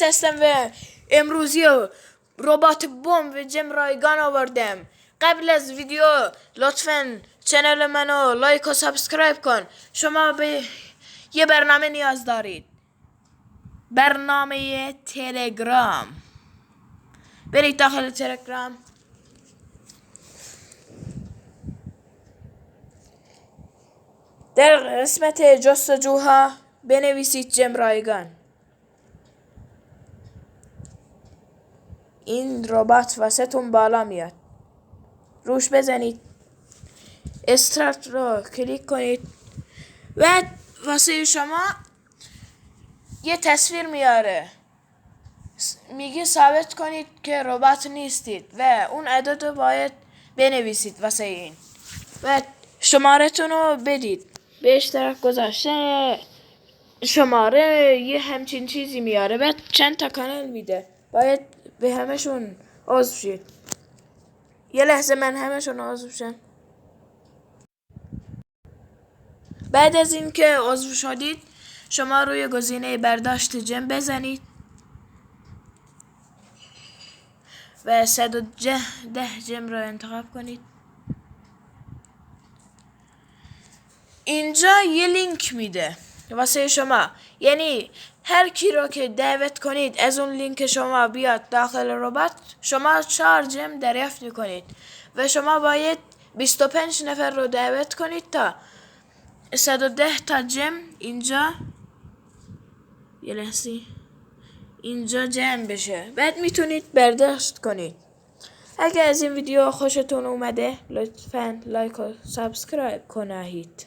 هستم و امروزی ربات بمب و جم رایگان آوردم. قبل از ویدیو لطفاً چنل منو لایک و سابسکرایب کن. شما به یه برنامه نیاز دارید، برنامه تلگرام. برید داخل تلگرام، در قسمت جستجوها بنویسید جم رایگان. این ربات واسهتون بالا میاد، روش بزنید، استارت رو کلیک کنید و واسه شما یه تصویر میاره، میگه ثابت کنید که ربات نیستید و اون عدد رو باید بنویسید واسه این و شمارتون رو بدید. به اشتراک گذاشته شماره یه همچین چیزی میاره و چند تا کانال میده، باید به همشون عضو شید. یه لحظه من همشون عضو شم. بعد از اینکه عضو شدید شما روی گزینه برداشت جم بزنید و 110 جم رو انتخاب کنید. اینجا یه لینک میده واسه شما، یعنی هر کی رو که دعوت کنید از اون لینک شما بیاد داخل ربات، شما 4 جم دریافت میکنید و شما باید 25 نفر رو دعوت کنید تا 110 تا جم اینجا یه لحظه اینجا جمع بشه. بعد میتونید برداشت کنید. اگر از این ویدیو خوشتون اومده لطفاً لایک و سابسکرایب کنید.